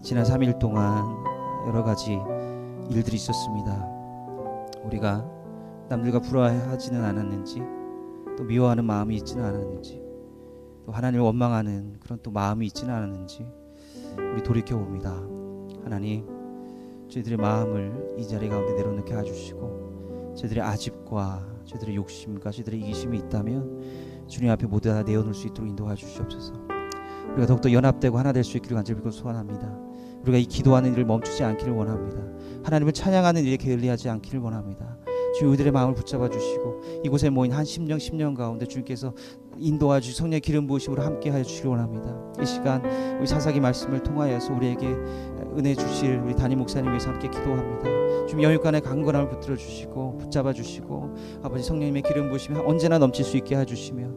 지난 3일 동안 여러 가지 일들이 있었습니다. 우리가 남들과 불화하지는 않았는지, 또 미워하는 마음이 있지는 않았는지, 또 하나님을 원망하는 그런 또 마음이 있지는 않았는지 우리 돌이켜봅니다. 하나님, 저희들의 마음을 이 자리 가운데 내려놓게 해주시고, 저희들의 아집과 저희들의 욕심과 저희들의 이기심이 있다면 주님 앞에 모두 다 내어놓을 수 있도록 인도해 주시옵소서. 우리가 더욱더 연합되고 하나 될 수 있기를 간절히 소원합니다. 우리가 이 기도하는 일을 멈추지 않기를 원합니다. 하나님을 찬양하는 일에 게을리하지 않기를 원합니다. 주님, 우리들의 마음을 붙잡아 주시고 이곳에 모인 한 심령 가운데 주님께서 인도하 주시고 성령의 기름 부으심으로 함께하여 주시길 원합니다. 이 시간 우리 사사기 말씀을 통하여서 우리에게 은혜 주실 우리 담임 목사님 위해서 함께 기도합니다. 주님, 영육간의 강건함을 붙들어 주시고 붙잡아 주시고 아버지 성령님의 기름 부으심이 언제나 넘칠 수 있게 해주시며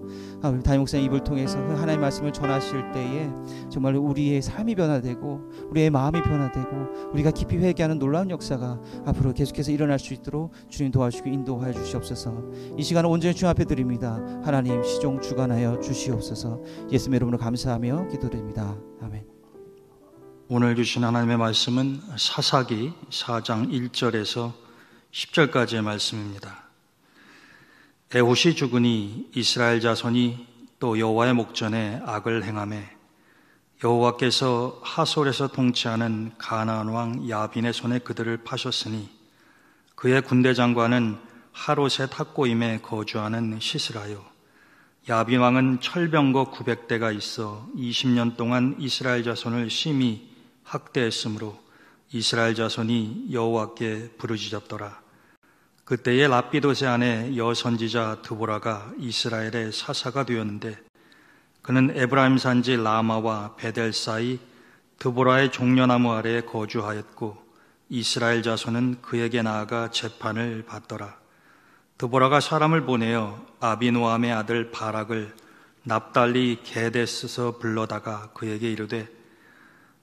우리 담임 목사님 입을 통해서 하나님의 말씀을 전하실 때에 정말 우리의 삶이 변화되고 우리의 마음이 변화되고 우리가 깊이 회개하는 놀라운 역사가 앞으로 계속해서 일어날 수 있도록 주님 도와주시고 인도하여 주시옵소서. 이 시간을 온전히 주님 앞에 드립니다. 하나님, 시종 주관하여 주시옵소서. 예수님의 이름으로 감사하며 기도드립니다. 아멘. 오늘 주신 하나님의 말씀은 사사기 4장 1절에서 10절까지의 말씀입니다. 에훗이 죽으니 이스라엘 자손이 또 여호와의 목전에 악을 행하매 여호와께서 하솔에서 통치하는 가나안 왕 야빈의 손에 그들을 파셨으니 그의 군대 장관은 하롯의 탁고임에 거주하는 시스라요. 야빈 왕은 철병거 900대가 있어 20년 동안 이스라엘 자손을 심히 학대했으므로 이스라엘 자손이 여호와께 부르짖었더라. 그때에 랍비돗의 아내 여선지자 드보라가 이스라엘의 사사가 되었는데 그는 에브라임 산지 라마와 베델 사이 드보라의 종려나무 아래에 거주하였고 이스라엘 자손은 그에게 나아가 재판을 받더라. 드보라가 사람을 보내어 아비노함의 아들 바락을 납달리 게데스서 불러다가 그에게 이르되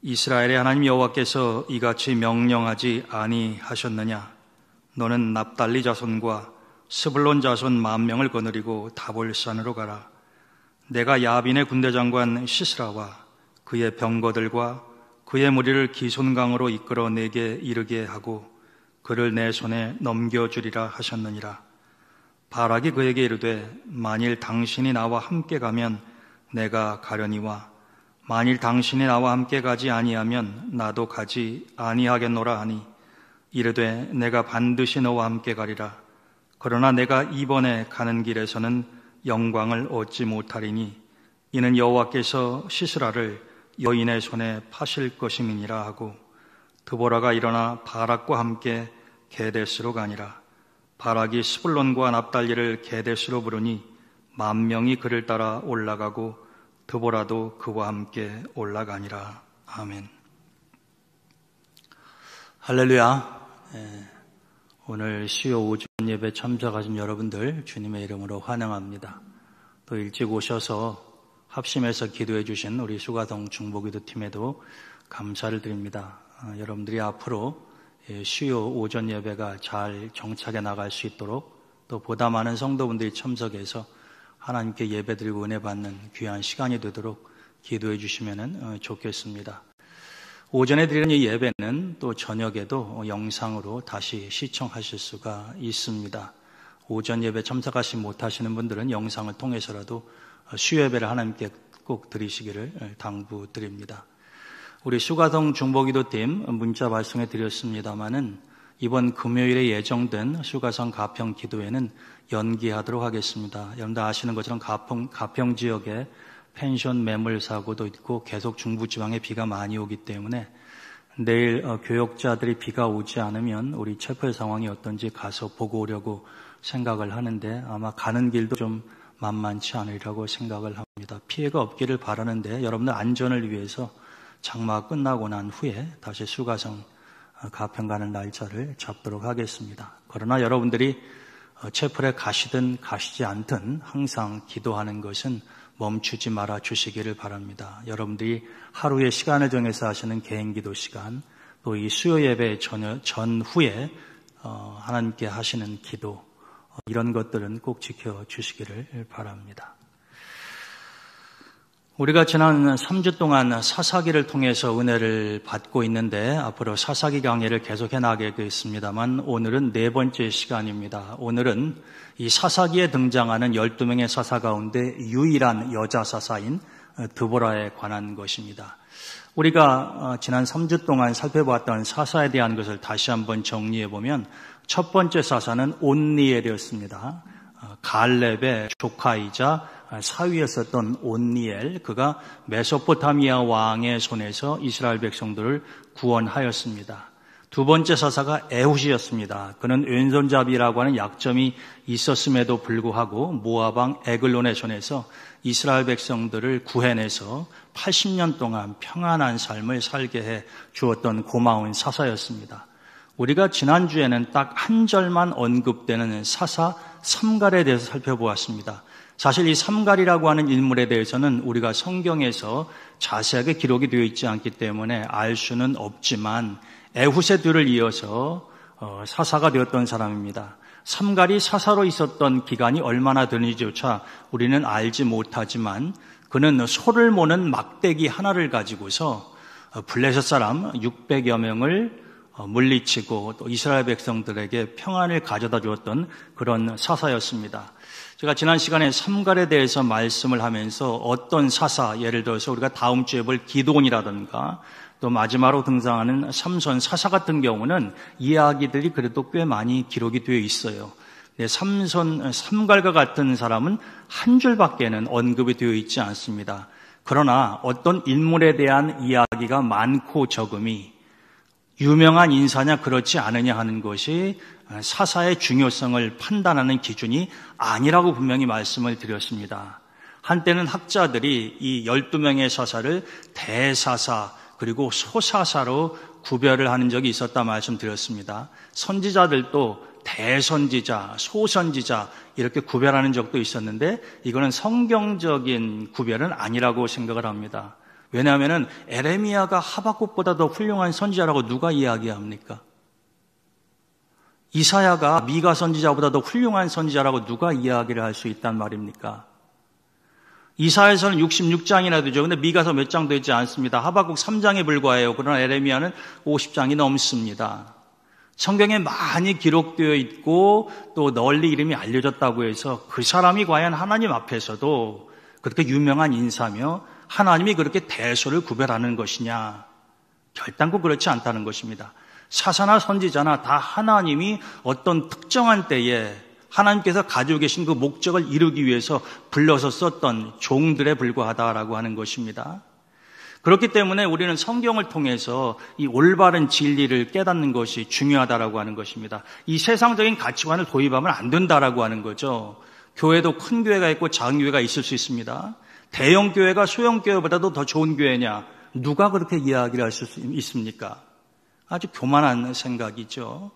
이스라엘의 하나님 여호와께서 이같이 명령하지 아니하셨느냐? 너는 납달리 자손과 스불론 자손 10,000명을 거느리고 다볼산으로 가라. 내가 야빈의 군대 장관 시스라와 그의 병거들과 그의 무리를 기손강으로 이끌어 내게 이르게 하고 그를 내 손에 넘겨주리라 하셨느니라. 바락이 그에게 이르되 만일 당신이 나와 함께 가면 내가 가려니와 만일 당신이 나와 함께 가지 아니하면 나도 가지 아니하겠노라 하니 이르되 내가 반드시 너와 함께 가리라. 그러나 내가 이번에 가는 길에서는 영광을 얻지 못하리니 이는 여호와께서 시스라를 여인의 손에 파실 것임이니라 하고 드보라가 일어나 바락과 함께 게데스로 가니라. 바락이 스불론과 납달리를 게데스로 부르니 10,000명이 그를 따라 올라가고 드보라도 그와 함께 올라가니라. 아멘. 할렐루야. 오늘 수요 오전 예배 참석하신 여러분들 주님의 이름으로 환영합니다. 또 일찍 오셔서 합심해서 기도해 주신 우리 수가동 중보기도팀에도 감사를 드립니다. 여러분들이 앞으로 수요 오전 예배가 잘 정착해 나갈 수 있도록 또 보다 많은 성도분들이 참석해서 하나님께 예배드리고 은혜 받는 귀한 시간이 되도록 기도해 주시면 좋겠습니다. 오전에 드리는 이 예배는 또 저녁에도 영상으로 다시 시청하실 수가 있습니다. 오전 예배 참석하지 못하시는 분들은 영상을 통해서라도 수요 예배를 하나님께 꼭 드리시기를 당부드립니다. 우리 수가동 중보기도팀 문자 발송해 드렸습니다마는 이번 금요일에 예정된 수가성 가평 기도회는 연기하도록 하겠습니다. 여러분들 아시는 것처럼 가평 지역에 펜션 매물 사고도 있고 계속 중부지방에 비가 많이 오기 때문에 내일 교역자들이 비가 오지 않으면 우리 체포의 상황이 어떤지 가서 보고 오려고 생각을 하는데 아마 가는 길도 좀 만만치 않으리라고 생각을 합니다. 피해가 없기를 바라는데 여러분들 안전을 위해서 장마가 끝나고 난 후에 다시 수가성 가평 가는 날짜를 잡도록 하겠습니다. 그러나 여러분들이 채플에 가시든 가시지 않든 항상 기도하는 것은 멈추지 말아 주시기를 바랍니다. 여러분들이 하루에 시간을 정해서 하시는 개인기도 시간, 또 이 수요 예배 전후에 하나님께 하시는 기도, 이런 것들은 꼭 지켜주시기를 바랍니다. 우리가 지난 3주 동안 사사기를 통해서 은혜를 받고 있는데 앞으로 사사기 강의를 계속해 나가겠습니다만 오늘은 네 번째 시간입니다. 오늘은 이 사사기에 등장하는 12명의 사사 가운데 유일한 여자 사사인 드보라에 관한 것입니다. 우리가 지난 3주 동안 살펴보았던 사사에 대한 것을 다시 한번 정리해 보면 첫 번째 사사는 온니엘이었습니다. 갈렙의 조카이자 사위였었던 온니엘, 그가 메소포타미아 왕의 손에서 이스라엘 백성들을 구원하였습니다. 두 번째 사사가 에훗이었습니다. 그는 왼손잡이라고 하는 약점이 있었음에도 불구하고 모압 왕 에글론의 손에서 이스라엘 백성들을 구해내서 80년 동안 평안한 삶을 살게 해 주었던 고마운 사사였습니다. 우리가 지난주에는 딱 한 절만 언급되는 사사 삼갈에 대해서 살펴보았습니다. 사실 이 삼갈이라고 하는 인물에 대해서는 우리가 성경에서 자세하게 기록이 되어 있지 않기 때문에 알 수는 없지만 에훗의 뒤를 이어서 사사가 되었던 사람입니다. 삼갈이 사사로 있었던 기간이 얼마나 되는지조차 우리는 알지 못하지만 그는 소를 모는 막대기 하나를 가지고서 블레셋 사람 600여 명을 물리치고 또 이스라엘 백성들에게 평안을 가져다 주었던 그런 사사였습니다. 제가 지난 시간에 삼갈에 대해서 말씀을 하면서 어떤 사사, 예를 들어서 우리가 다음 주에 볼 기드온이라든가 또 마지막으로 등장하는 삼손 사사 같은 경우는 이야기들이 그래도 꽤 많이 기록이 되어 있어요. 삼갈과 같은 사람은 한 줄밖에는 언급이 되어 있지 않습니다. 그러나 어떤 인물에 대한 이야기가 많고 적음이 유명한 인사냐 그렇지 않으냐 하는 것이 사사의 중요성을 판단하는 기준이 아니라고 분명히 말씀을 드렸습니다. 한때는 학자들이 이 12명의 사사를 대사사 그리고 소사사로 구별을 하는 적이 있었다 말씀드렸습니다. 선지자들도 대선지자, 소선지자 이렇게 구별하는 적도 있었는데 이거는 성경적인 구별은 아니라고 생각을 합니다. 왜냐하면 에레미야가 하박국보다 더 훌륭한 선지자라고 누가 이야기합니까? 이사야가 미가 선지자보다 더 훌륭한 선지자라고 누가 이야기를 할 수 있단 말입니까? 이사야서는 66장이나 되죠. 근데 미가서 몇 장 되지 않습니다. 하박국 3장에 불과해요. 그러나 에레미야는 50장이 넘습니다. 성경에 많이 기록되어 있고 또 널리 이름이 알려졌다고 해서 그 사람이 과연 하나님 앞에서도 그렇게 유명한 인사며 하나님이 그렇게 대소를 구별하는 것이냐? 결단코 그렇지 않다는 것입니다. 사사나 선지자나 다 하나님이 어떤 특정한 때에 하나님께서 가지고 계신 그 목적을 이루기 위해서 불러서 썼던 종들에 불과하다라고 하는 것입니다. 그렇기 때문에 우리는 성경을 통해서 이 올바른 진리를 깨닫는 것이 중요하다라고 하는 것입니다. 이 세상적인 가치관을 도입하면 안 된다라고 하는 거죠. 교회도 큰 교회가 있고 작은 교회가 있을 수 있습니다. 대형 교회가 소형 교회보다도 더 좋은 교회냐? 누가 그렇게 이야기를 할 수 있습니까? 아주 교만한 생각이죠.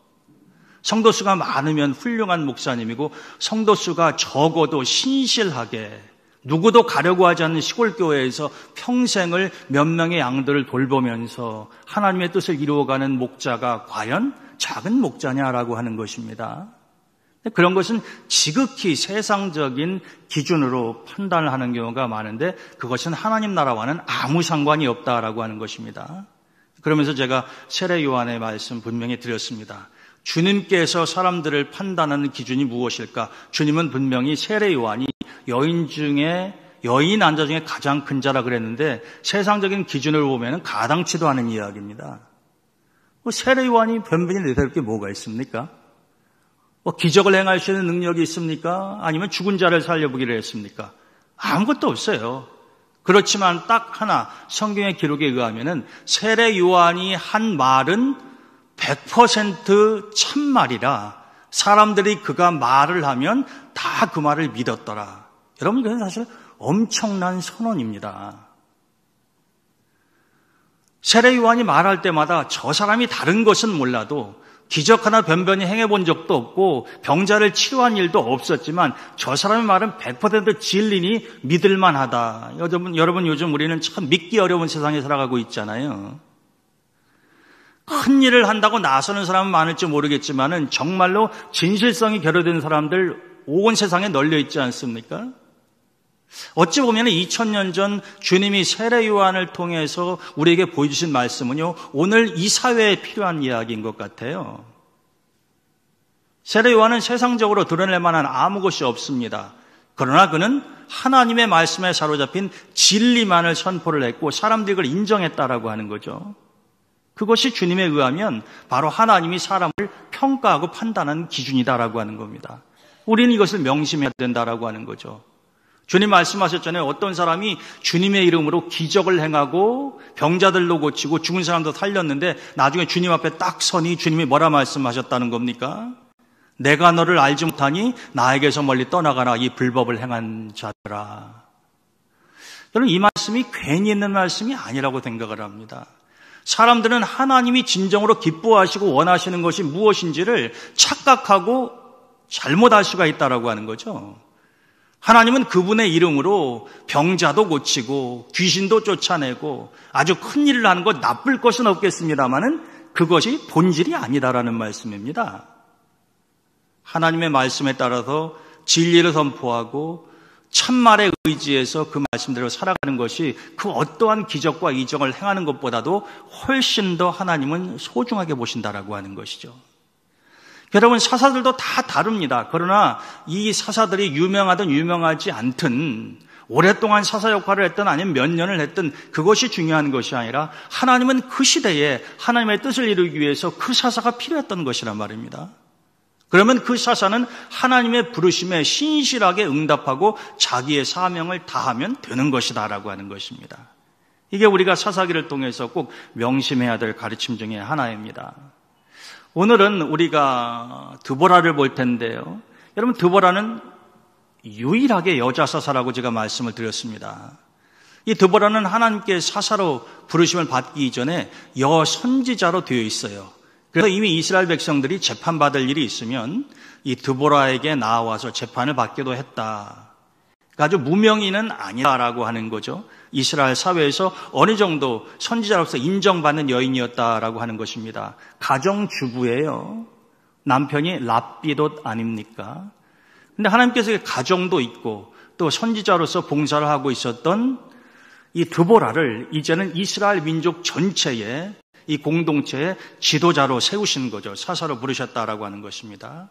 성도수가 많으면 훌륭한 목사님이고 성도수가 적어도 신실하게 누구도 가려고 하지 않는 시골교회에서 평생을 몇 명의 양들을 돌보면서 하나님의 뜻을 이루어가는 목자가 과연 작은 목자냐라고 하는 것입니다. 그런 것은 지극히 세상적인 기준으로 판단을 하는 경우가 많은데 그것은 하나님 나라와는 아무 상관이 없다라고 하는 것입니다. 그러면서 제가 세례 요한의 말씀 분명히 드렸습니다. 주님께서 사람들을 판단하는 기준이 무엇일까? 주님은 분명히 세례 요한이 여인 난자 중에 가장 큰 자라 그랬는데 세상적인 기준으로 보면 가당치도 않은 이야기입니다. 세례 요한이 변변히 내세울 게 뭐가 있습니까? 기적을 행할 수 있는 능력이 있습니까? 아니면 죽은 자를 살려보기를 했습니까? 아무것도 없어요. 그렇지만 딱 하나 성경의 기록에 의하면은 세례 요한이 한 말은 100% 참말이라 사람들이 그가 말을 하면 다 그 말을 믿었더라. 여러분 이건 사실 엄청난 선언입니다. 세례 요한이 말할 때마다 저 사람이 다른 것은 몰라도 기적 하나 변변히 행해본 적도 없고 병자를 치료한 일도 없었지만 저 사람의 말은 100% 진리니 믿을만하다. 여러분 요즘 우리는 참 믿기 어려운 세상에 살아가고 있잖아요. 큰 일을 한다고 나서는 사람은 많을지 모르겠지만은 정말로 진실성이 결여된 사람들 온 세상에 널려 있지 않습니까? 어찌 보면 2000년 전 주님이 세례 요한을 통해서 우리에게 보여주신 말씀은요, 오늘 이 사회에 필요한 이야기인 것 같아요. 세례 요한은 세상적으로 드러낼 만한 아무 것이 없습니다. 그러나 그는 하나님의 말씀에 사로잡힌 진리만을 선포를 했고 사람들이 그걸 인정했다라고 하는 거죠. 그것이 주님에 의하면 바로 하나님이 사람을 평가하고 판단하는 기준이다라고 하는 겁니다. 우리는 이것을 명심해야 된다라고 하는 거죠. 주님 말씀하셨잖아요. 어떤 사람이 주님의 이름으로 기적을 행하고 병자들도 고치고 죽은 사람도 살렸는데 나중에 주님 앞에 딱 서니 주님이 뭐라 말씀하셨다는 겁니까? 내가 너를 알지 못하니 나에게서 멀리 떠나가라, 이 불법을 행한 자들아. 여러분, 이 말씀이 괜히 있는 말씀이 아니라고 생각을 합니다. 사람들은 하나님이 진정으로 기뻐하시고 원하시는 것이 무엇인지를 착각하고 잘못할 수가 있다라고 하는 거죠. 하나님은 그분의 이름으로 병자도 고치고 귀신도 쫓아내고 아주 큰 일을 하는 것, 나쁠 것은 없겠습니다마는 그것이 본질이 아니다라는 말씀입니다. 하나님의 말씀에 따라서 진리를 선포하고 참말에 의지해서 그 말씀대로 살아가는 것이 그 어떠한 기적과 이적을 행하는 것보다도 훨씬 더 하나님은 소중하게 보신다라고 하는 것이죠. 여러분, 사사들도 다 다릅니다. 그러나 이 사사들이 유명하든 유명하지 않든 오랫동안 사사 역할을 했든 아니면 몇 년을 했든 그것이 중요한 것이 아니라 하나님은 그 시대에 하나님의 뜻을 이루기 위해서 그 사사가 필요했던 것이란 말입니다. 그러면 그 사사는 하나님의 부르심에 신실하게 응답하고 자기의 사명을 다하면 되는 것이다라고 하는 것입니다. 이게 우리가 사사기를 통해서 꼭 명심해야 될 가르침 중에 하나입니다. 오늘은 우리가 드보라를 볼 텐데요. 여러분, 드보라는 유일하게 여자 사사라고 제가 말씀을 드렸습니다. 이 드보라는 하나님께 사사로 부르심을 받기 이전에 여선지자로 되어 있어요. 그래서 이미 이스라엘 백성들이 재판받을 일이 있으면 이 드보라에게 나와서 재판을 받기도 했다. 아주 무명인은 아니다라고 하는 거죠. 이스라엘 사회에서 어느 정도 선지자로서 인정받는 여인이었다라고 하는 것입니다. 가정주부예요. 남편이 랍비돗 아닙니까? 근데 하나님께서 가정도 있고 또 선지자로서 봉사를 하고 있었던 이 드보라를 이제는 이스라엘 민족 전체의 이 공동체의 지도자로 세우신 거죠. 사사로 부르셨다라고 하는 것입니다.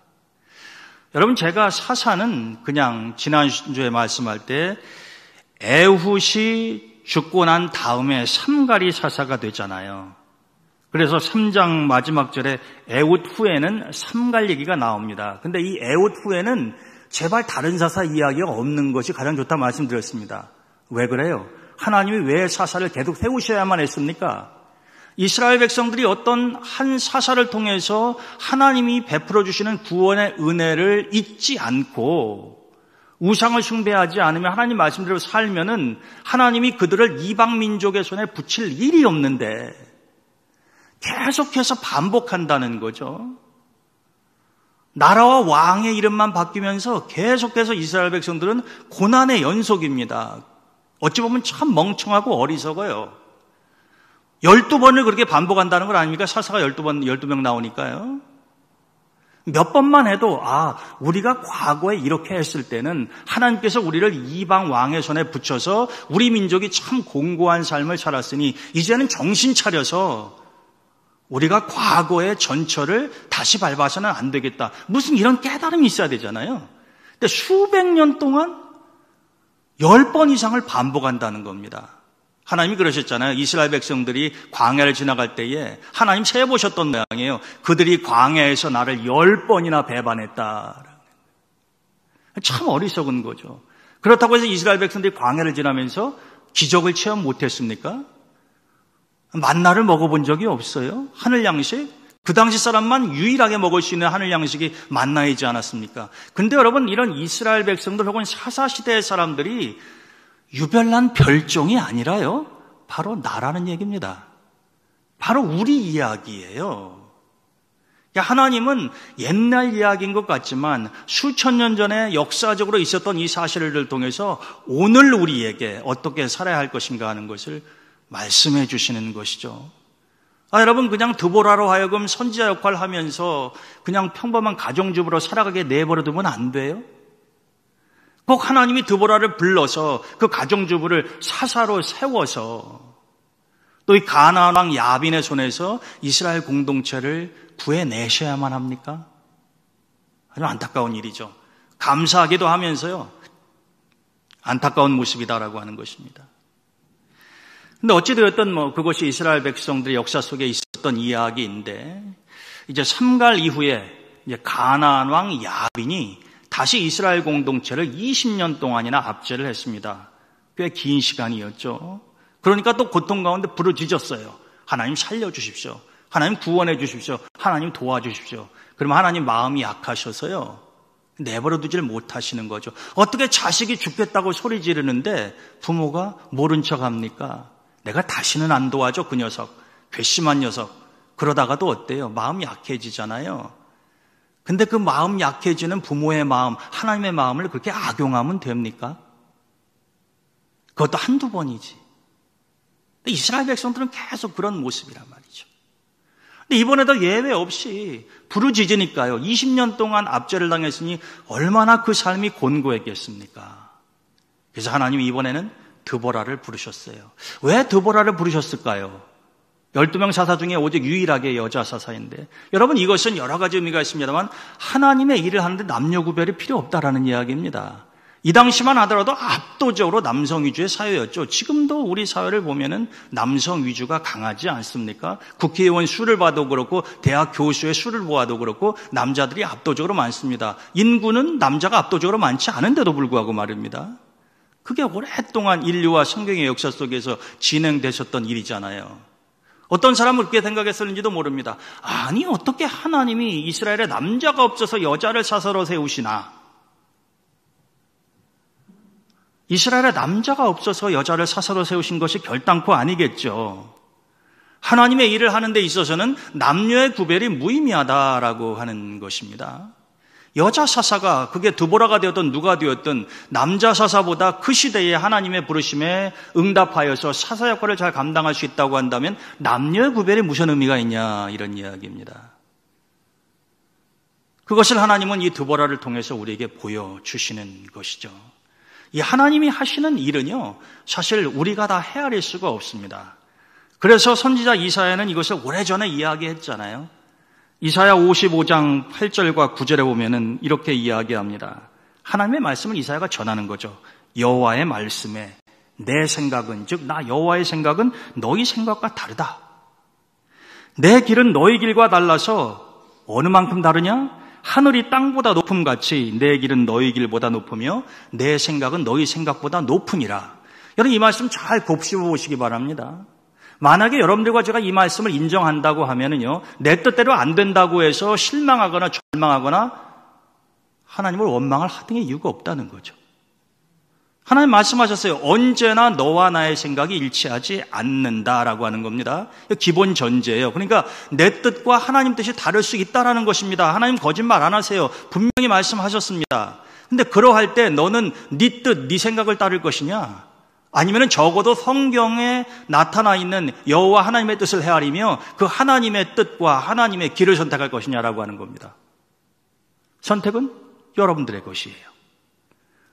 여러분, 제가 사사는 그냥 지난주에 말씀할 때 에훗이 죽고 난 다음에 삼가리 사사가 되잖아요. 그래서 3장 마지막 절에 에훗 후에는 삼갈 얘기가 나옵니다. 근데 이 에훗 후에는 제발 다른 사사 이야기가 없는 것이 가장 좋다 말씀드렸습니다. 왜 그래요? 하나님이 왜 사사를 계속 세우셔야만 했습니까? 이스라엘 백성들이 어떤 한 사사를 통해서 하나님이 베풀어 주시는 구원의 은혜를 잊지 않고 우상을 숭배하지 않으면 하나님 말씀대로 살면은 하나님이 그들을 이방 민족의 손에 붙일 일이 없는데 계속해서 반복한다는 거죠. 나라와 왕의 이름만 바뀌면서 계속해서 이스라엘 백성들은 고난의 연속입니다. 어찌 보면 참 멍청하고 어리석어요. 12번을 그렇게 반복한다는 건 아닙니까? 사사가 12명 나오니까요. 몇 번만 해도 우리가 과거에 이렇게 했을 때는 하나님께서 우리를 이방 왕의 손에 붙여서 우리 민족이 참 공고한 삶을 살았으니 이제는 정신 차려서 우리가 과거의 전철을 다시 밟아서는 안 되겠다. 무슨 이런 깨달음이 있어야 되잖아요. 근데 수백 년 동안 10번 이상을 반복한다는 겁니다. 하나님이 그러셨잖아요. 이스라엘 백성들이 광야를 지나갈 때에 하나님 세보셨던 모양이에요. 그들이 광야에서 나를 10번이나 배반했다. 참 어리석은 거죠. 그렇다고 해서 이스라엘 백성들이 광야를 지나면서 기적을 체험 못했습니까? 만나를 먹어본 적이 없어요. 하늘 양식. 그 당시 사람만 유일하게 먹을 수 있는 하늘 양식이 만나이지 않았습니까? 근데 여러분, 이런 이스라엘 백성들 혹은 사사시대의 사람들이 유별난 별종이 아니라요, 바로 나라는 얘기입니다. 바로 우리 이야기예요. 하나님은 옛날 이야기인 것 같지만 수천 년 전에 역사적으로 있었던 이 사실을 통해서 오늘 우리에게 어떻게 살아야 할 것인가 하는 것을 말씀해 주시는 것이죠. 여러분, 그냥 드보라로 하여금 선지자 역할을 하면서 그냥 평범한 가정주부로 살아가게 내버려 두면 안 돼요. 꼭 하나님이 드보라를 불러서 그 가정주부를 사사로 세워서 또 이 가나안 왕 야빈의 손에서 이스라엘 공동체를 구해내셔야만 합니까? 아주 안타까운 일이죠. 감사하기도 하면서요, 안타까운 모습이다라고 하는 것입니다. 근데 어찌되었든 그것이 이스라엘 백성들의 역사 속에 있었던 이야기인데, 이제 삼갈 이후에 이제 가나안 왕 야빈이 다시 이스라엘 공동체를 20년 동안이나 압제를 했습니다. 꽤 긴 시간이었죠. 그러니까 또 고통 가운데 부르짖었어요. 하나님 살려주십시오. 하나님 구원해 주십시오. 하나님 도와주십시오. 그러면 하나님 마음이 약하셔서요, 내버려 두질 못하시는 거죠. 어떻게 자식이 죽겠다고 소리 지르는데 부모가 모른 척 합니까? 내가 다시는 안 도와줘, 그 녀석. 괘씸한 녀석. 그러다가도 어때요? 마음이 약해지잖아요. 근데 그 마음 약해지는 부모의 마음, 하나님의 마음을 그렇게 악용하면 됩니까? 그것도 한두 번이지. 근데 이스라엘 백성들은 계속 그런 모습이란 말이죠. 근데 이번에도 예외 없이 부르짖으니까요, 20년 동안 압제를 당했으니 얼마나 그 삶이 곤고했겠습니까? 그래서 하나님이 이번에는 드보라를 부르셨어요. 왜 드보라를 부르셨을까요? 12명 사사 중에 오직 유일하게 여자 사사인데, 여러분, 이것은 여러 가지 의미가 있습니다만 하나님의 일을 하는데 남녀 구별이 필요 없다라는 이야기입니다. 이 당시만 하더라도 압도적으로 남성 위주의 사회였죠. 지금도 우리 사회를 보면은 남성 위주가 강하지 않습니까? 국회의원 수를 봐도 그렇고 대학 교수의 수를 보아도 그렇고 남자들이 압도적으로 많습니다. 인구는 남자가 압도적으로 많지 않은데도 불구하고 말입니다. 그게 오랫동안 인류와 성경의 역사 속에서 진행되셨던 일이잖아요. 어떤 사람은 그렇게 생각했을는지도 모릅니다. 아니, 어떻게 하나님이 이스라엘에 남자가 없어서 여자를 사사로 세우시나? 이스라엘에 남자가 없어서 여자를 사사로 세우신 것이 결단코 아니겠죠. 하나님의 일을 하는 데 있어서는 남녀의 구별이 무의미하다라고 하는 것입니다. 여자 사사가, 그게 드보라가 되었든 누가 되었든 남자 사사보다 그 시대에 하나님의 부르심에 응답하여서 사사 역할을 잘 감당할 수 있다고 한다면 남녀의 구별이 무슨 의미가 있냐, 이런 이야기입니다. 그것을 하나님은 이 드보라를 통해서 우리에게 보여주시는 것이죠. 이 하나님이 하시는 일은요, 사실 우리가 다 헤아릴 수가 없습니다. 그래서 선지자 이사야는 이것을 오래전에 이야기했잖아요. 이사야 55장 8절과 9절에 보면은 이렇게 이야기합니다. 하나님의 말씀을 이사야가 전하는 거죠. 여호와의 말씀에 내 생각은, 즉 나 여호와의 생각은 너희 생각과 다르다. 내 길은 너희 길과 달라서 어느 만큼 다르냐? 하늘이 땅보다 높음같이 내 길은 너희 길보다 높으며 내 생각은 너희 생각보다 높으니라. 여러분, 이 말씀 잘 곱씹어 보시기 바랍니다. 만약에 여러분들과 제가 이 말씀을 인정한다고 하면은요, 내 뜻대로 안 된다고 해서 실망하거나 절망하거나 하나님을 원망할 하등의 이유가 없다는 거죠. 하나님 말씀하셨어요. 언제나 너와 나의 생각이 일치하지 않는다라고 하는 겁니다. 기본 전제예요. 그러니까 내 뜻과 하나님 뜻이 다를 수 있다라는 것입니다. 하나님 거짓말 안 하세요. 분명히 말씀하셨습니다. 근데 그러할 때 너는 네 뜻, 네 생각을 따를 것이냐? 아니면 적어도 성경에 나타나 있는 여호와 하나님의 뜻을 헤아리며 그 하나님의 뜻과 하나님의 길을 선택할 것이냐라고 하는 겁니다. 선택은 여러분들의 것이에요.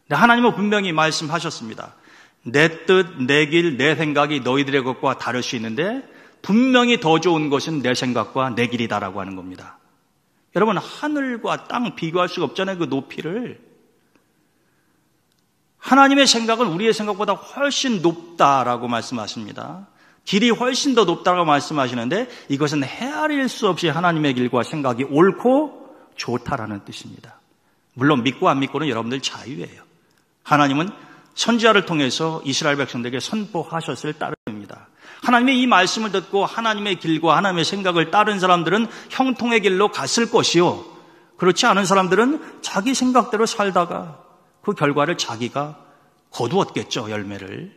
하나님은 분명히 말씀하셨습니다. 내 뜻, 내 길, 내 생각이 너희들의 것과 다를 수 있는데 분명히 더 좋은 것은 내 생각과 내 길이다라고 하는 겁니다. 여러분, 하늘과 땅 비교할 수가 없잖아요. 그 높이를. 하나님의 생각은 우리의 생각보다 훨씬 높다라고 말씀하십니다. 길이 훨씬 더 높다고 말씀하시는데 이것은 헤아릴 수 없이 하나님의 길과 생각이 옳고 좋다라는 뜻입니다. 물론 믿고 안 믿고는 여러분들 자유예요. 하나님은 선지자를 통해서 이스라엘 백성들에게 선포하셨을 따름입니다. 하나님의 이 말씀을 듣고 하나님의 길과 하나님의 생각을 따른 사람들은 형통의 길로 갔을 것이요, 그렇지 않은 사람들은 자기 생각대로 살다가 그 결과를 자기가 거두었겠죠, 열매를.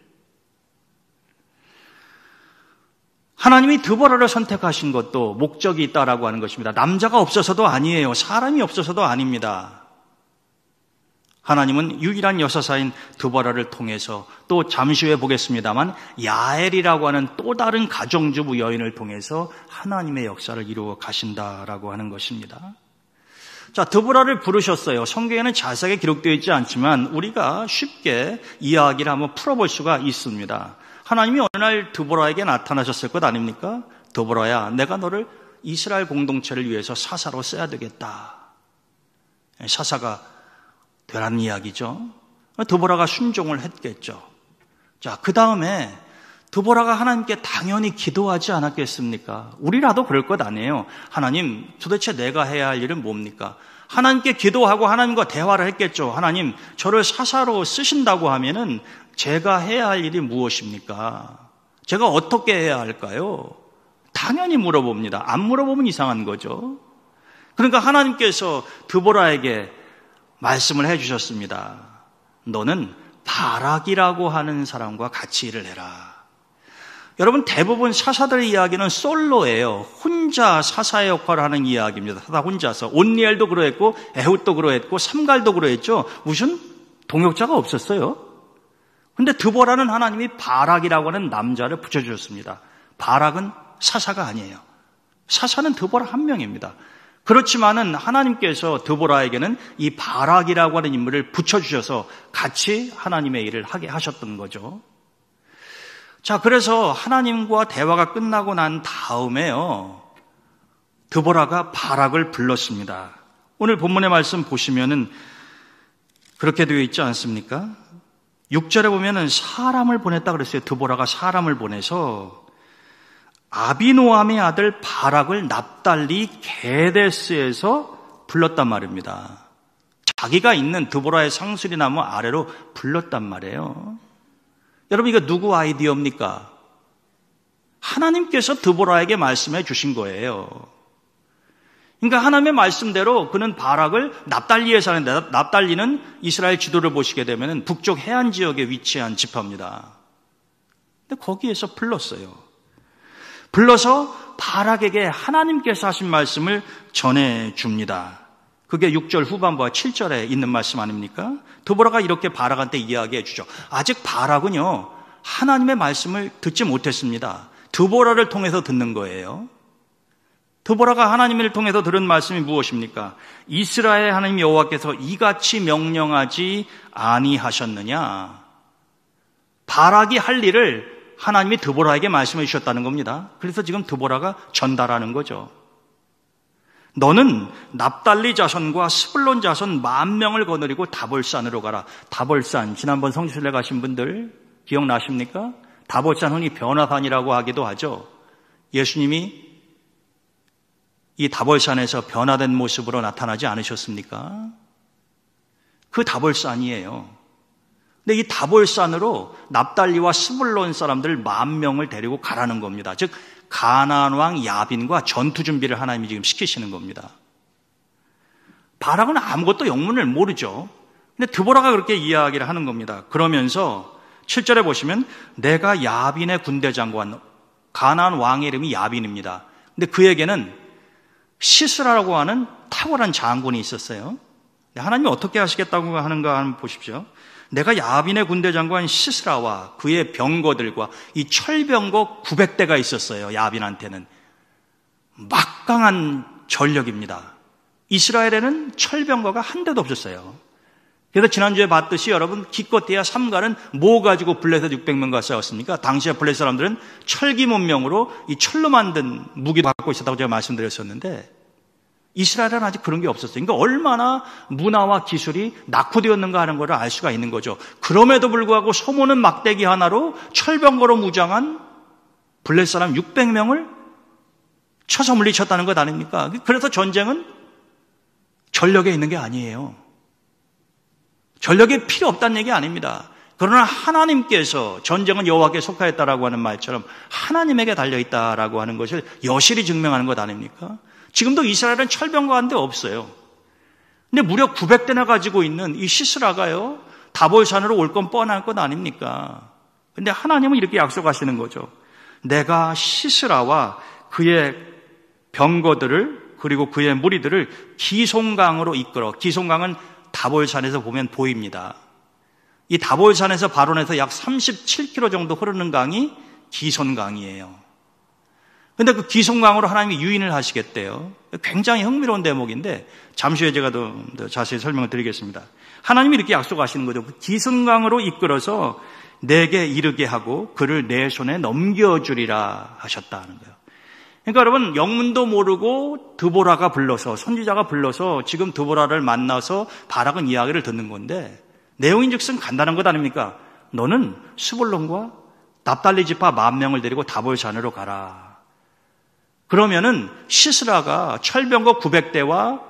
하나님이 드보라를 선택하신 것도 목적이 있다라고 하는 것입니다. 남자가 없어서도 아니에요. 사람이 없어서도 아닙니다. 하나님은 유일한 여사사인 드보라를 통해서, 또 잠시 후에 보겠습니다만 야엘이라고 하는 또 다른 가정주부 여인을 통해서 하나님의 역사를 이루어 가신다라고 하는 것입니다. 자, 드보라를 부르셨어요. 성경에는 자세하게 기록되어 있지 않지만 우리가 쉽게 이야기를 한번 풀어볼 수가 있습니다. 하나님이 어느 날 드보라에게 나타나셨을 것 아닙니까? 드보라야, 내가 너를 이스라엘 공동체를 위해서 사사로 써야 되겠다. 사사가 되라는 이야기죠. 드보라가 순종을 했겠죠. 자, 그 다음에 드보라가 하나님께 당연히 기도하지 않았겠습니까? 우리라도 그럴 것 아니에요. 하나님, 도대체 내가 해야 할 일은 뭡니까? 하나님께 기도하고 하나님과 대화를 했겠죠. 하나님, 저를 사사로 쓰신다고 하면은 제가 해야 할 일이 무엇입니까? 제가 어떻게 해야 할까요? 당연히 물어봅니다. 안 물어보면 이상한 거죠. 그러니까 하나님께서 드보라에게 말씀을 해주셨습니다. 너는 바락이라고 하는 사람과 같이 일을 해라. 여러분, 대부분 사사들의 이야기는 솔로예요. 혼자 사사의 역할을 하는 이야기입니다. 사사 혼자서. 온니엘도 그러했고 에훗도 그러했고 삼갈도 그러했죠. 무슨 동역자가 없었어요. 근데 드보라는 하나님이 바락이라고 하는 남자를 붙여주셨습니다. 바락은 사사가 아니에요. 사사는 드보라 한 명입니다. 그렇지만은 하나님께서 드보라에게는 이 바락이라고 하는 인물을 붙여주셔서 같이 하나님의 일을 하게 하셨던 거죠. 자, 그래서 하나님과 대화가 끝나고 난 다음에요, 드보라가 바락을 불렀습니다. 오늘 본문의 말씀 보시면은 그렇게 되어 있지 않습니까? 6절에 보면은 사람을 보냈다 그랬어요. 드보라가 사람을 보내서 아비노함의 아들 바락을 납달리 게데스에서 불렀단 말입니다. 자기가 있는 드보라의 상수리 나무 아래로 불렀단 말이에요. 여러분, 이거 누구 아이디어입니까? 하나님께서 드보라에게 말씀해 주신 거예요. 그러니까 하나님의 말씀대로 그는 바락을 납달리에 사는데, 납달리는 이스라엘 지도를 보시게 되면 북쪽 해안 지역에 위치한 지파입니다. 근데 거기에서 불렀어요. 불러서 바락에게 하나님께서 하신 말씀을 전해줍니다. 그게 6절 후반부와 7절에 있는 말씀 아닙니까? 드보라가 이렇게 바락한테 이야기해 주죠. 아직 바락은요, 하나님의 말씀을 듣지 못했습니다. 드보라를 통해서 듣는 거예요. 드보라가 하나님을 통해서 들은 말씀이 무엇입니까? 이스라엘 하나님 여호와께서 이같이 명령하지 아니하셨느냐? 바락이 할 일을 하나님이 드보라에게 말씀해 주셨다는 겁니다. 그래서 지금 드보라가 전달하는 거죠. 너는 납달리 자손과 스불론 자손 10,000명을 거느리고 다볼산으로 가라. 다볼산, 지난번 성지순례 가신 분들 기억나십니까? 다볼산 흔히 변화산이라고 하기도 하죠. 예수님이 이 다볼산에서 변화된 모습으로 나타나지 않으셨습니까? 그 다볼산이에요. 근데 이 다볼산으로 납달리와 스불론 사람들 10,000명을 데리고 가라는 겁니다. 즉 가나안 왕 야빈과 전투 준비를 하나님이 지금 시키시는 겁니다. 바락은 아무것도 영문을 모르죠. 근데 드보라가 그렇게 이야기를 하는 겁니다. 그러면서 7절에 보시면 내가 야빈의 군대 장관, 가나안 왕의 이름이 야빈입니다. 근데 그에게는 시스라라고 하는 탁월한 장군이 있었어요. 하나님이 어떻게 하시겠다고 하는가 한번 보십시오. 내가 야빈의 군대 장관 시스라와 그의 병거들과 이 철병거 900대가 있었어요. 야빈한테는 막강한 전력입니다. 이스라엘에는 철병거가 한 대도 없었어요. 그래서 지난주에 봤듯이 여러분, 기껏해야 삼갈은 뭐 가지고 블레셋 600명과 싸웠습니까? 당시에 블레셋 사람들은 철기 문명으로 이 철로 만든 무기도 갖고 있었다고 제가 말씀드렸었는데, 이스라엘은 아직 그런 게 없었어요. 그러니까 얼마나 문화와 기술이 낙후되었는가 하는 것을 알 수가 있는 거죠. 그럼에도 불구하고 소모는 막대기 하나로 철병거로 무장한 블레셋 사람 600명을 쳐서 물리쳤다는 것 아닙니까? 그래서 전쟁은 전력에 있는 게 아니에요. 전력이 필요 없다는 얘기 아닙니다. 그러나 하나님께서 전쟁은 여호와께 속하였다라고 하는 말처럼 하나님에게 달려있다라고 하는 것을 여실히 증명하는 것 아닙니까? 지금도 이스라엘은 철병거 한 대 없어요. 근데 무려 900대나 가지고 있는 이 시스라가요, 다볼산으로 올 건 뻔한 것 아닙니까? 근데 하나님은 이렇게 약속하시는 거죠. 내가 시스라와 그의 병거들을 그리고 그의 무리들을 기송강으로 이끌어, 기송강은 다볼산에서 보면 보입니다. 이 다볼산에서 바론에서 약 37km 정도 흐르는 강이 기손강이에요. 근데 그 기송강으로 하나님이 유인을 하시겠대요. 굉장히 흥미로운 대목인데 잠시 후에 제가 더 자세히 설명을 드리겠습니다. 하나님이 이렇게 약속하시는 거죠. 기승강으로 이끌어서 내게 이르게 하고 그를 내 손에 넘겨주리라 하셨다는 거예요. 그러니까 여러분, 영문도 모르고 드보라가 불러서, 선지자가 불러서 지금 드보라를 만나서 바락은 이야기를 듣는 건데, 내용인즉슨 간단한 것 아닙니까? 너는 스불론과 납달리 지파 10,000명을 데리고 다볼산으로 가라. 그러면은 시스라가 철병거 900대와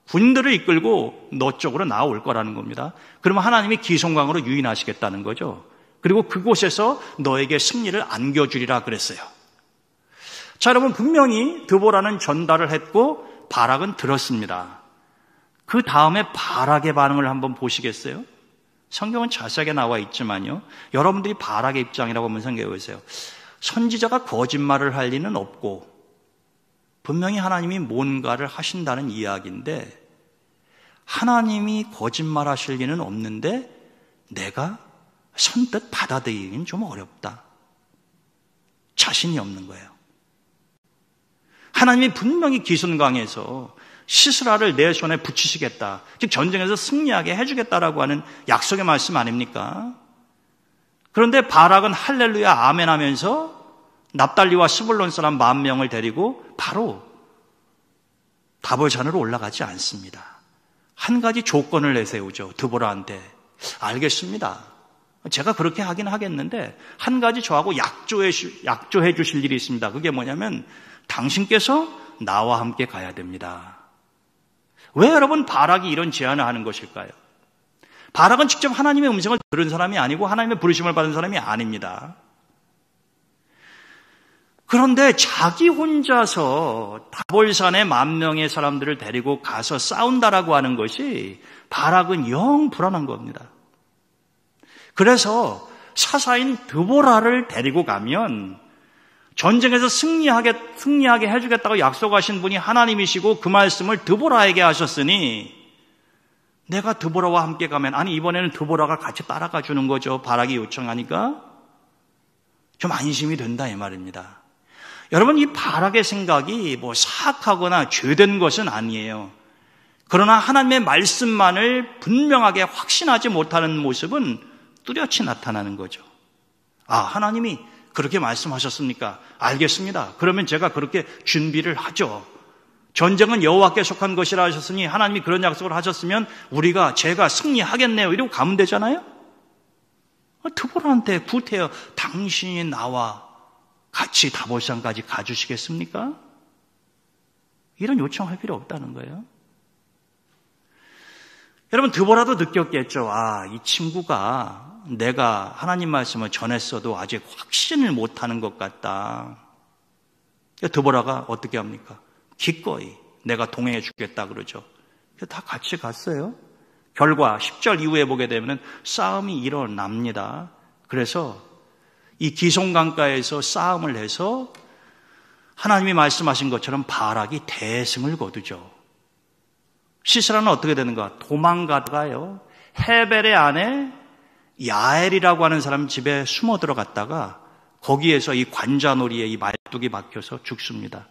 군들을 이끌고 너 쪽으로 나올 거라는 겁니다. 그러면 하나님이 기송강으로 유인하시겠다는 거죠. 그리고 그곳에서 너에게 승리를 안겨주리라 그랬어요. 자, 여러분, 분명히 드보라는 전달을 했고 바락은 들었습니다. 그 다음에 바락의 반응을 한번 보시겠어요? 성경은 자세하게 나와 있지만요, 여러분들이 바락의 입장이라고 한번 생각해 보세요. 선지자가 거짓말을 할 리는 없고 분명히 하나님이 뭔가를 하신다는 이야기인데, 하나님이 거짓말하실 리는 없는데 내가 선뜻 받아들이기는 좀 어렵다. 자신이 없는 거예요. 하나님이 분명히 기순강에서 시스라를 내 손에 붙이시겠다, 즉 전쟁에서 승리하게 해주겠다라고 하는 약속의 말씀 아닙니까? 그런데 바락은 할렐루야 아멘 하면서 납달리와 스불론 사람 10,000명을 데리고 바로 다볼산으로 올라가지 않습니다. 한 가지 조건을 내세우죠. 드보라한테. 알겠습니다. 제가 그렇게 하긴 하겠는데 한 가지 저하고 약조해 주실 일이 있습니다. 그게 뭐냐면 당신께서 나와 함께 가야 됩니다. 왜 여러분 바락이 이런 제안을 하는 것일까요? 바락은 직접 하나님의 음성을 들은 사람이 아니고 하나님의 부르심을 받은 사람이 아닙니다. 그런데 자기 혼자서 다볼산에 10,000명의 사람들을 데리고 가서 싸운다라고 하는 것이 바락은 영 불안한 겁니다. 그래서 사사인 드보라를 데리고 가면 전쟁에서 승리하게 해주겠다고 약속하신 분이 하나님이시고 그 말씀을 드보라에게 하셨으니 내가 드보라와 함께 가면, 아니 이번에는 드보라가 같이 따라가 주는 거죠. 바락이 요청하니까 좀 안심이 된다 이 말입니다. 여러분, 이 바락의 생각이 뭐 사악하거나 죄된 것은 아니에요. 그러나 하나님의 말씀만을 분명하게 확신하지 못하는 모습은 뚜렷이 나타나는 거죠. 아, 하나님이 그렇게 말씀하셨습니까? 알겠습니다. 그러면 제가 그렇게 준비를 하죠. 전쟁은 여호와께 속한 것이라 하셨으니 하나님이 그런 약속을 하셨으면 제가 승리하겠네요. 이러고 가면 되잖아요. 드보라한테 구태여 당신이 나와 같이 다볼산까지 가주시겠습니까? 이런 요청할 필요 없다는 거예요. 여러분, 드보라도 느꼈겠죠. 아, 이 친구가 내가 하나님 말씀을 전했어도 아직 확신을 못하는 것 같다. 드보라가 어떻게 합니까? 기꺼이 내가 동행해 주겠다 그러죠. 다 같이 갔어요. 결과 10절 이후에 보게 되면 싸움이 일어납니다. 그래서 이 기송강가에서 싸움을 해서 하나님이 말씀하신 것처럼 바락이 대승을 거두죠. 시스라는 어떻게 되는가? 도망가다가요, 헤벨의 아내 야엘이라고 하는 사람 집에 숨어 들어갔다가 거기에서 이 관자놀이에 이 말뚝이 박혀서 죽습니다.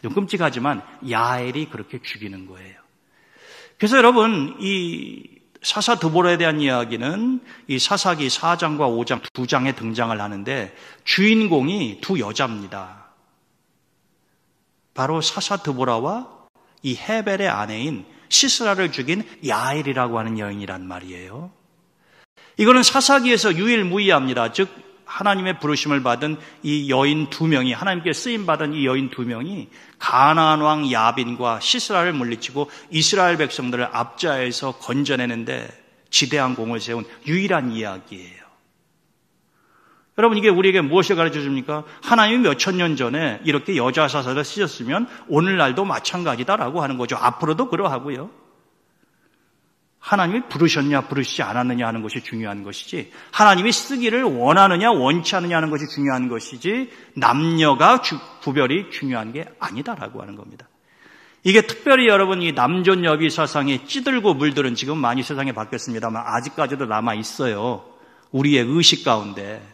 좀 끔찍하지만 야엘이 그렇게 죽이는 거예요. 그래서 여러분, 이 사사 드보라에 대한 이야기는 이 사사기 4장과 5장 두 장에 등장을 하는데 주인공이 두 여자입니다. 바로 사사 드보라와 이 헤벨의 아내인 시스라를 죽인 야엘이라고 하는 여인이란 말이에요. 이거는 사사기에서 유일무이합니다. 즉 하나님의 부르심을 받은 이 여인 2명이, 하나님께 쓰임받은 이 여인 2명이 가나안 왕 야빈과 시스라를 물리치고 이스라엘 백성들을 압자해서 건져내는데 지대한 공을 세운 유일한 이야기예요. 여러분, 이게 우리에게 무엇을 가르쳐 줍니까? 하나님이 몇천 년 전에 이렇게 여자 사사를 쓰셨으면 오늘날도 마찬가지다라고 하는 거죠. 앞으로도 그러하고요. 하나님이 부르셨냐 부르시지 않았느냐 하는 것이 중요한 것이지, 하나님이 쓰기를 원하느냐 원치 않느냐 하는 것이 중요한 것이지 남녀가 구별이 중요한 게 아니다라고 하는 겁니다. 이게 특별히 여러분, 이 남존 여비 사상에 찌들고 물들은 지금 많이 세상에 바뀌었습니다만 아직까지도 남아 있어요. 우리의 의식 가운데.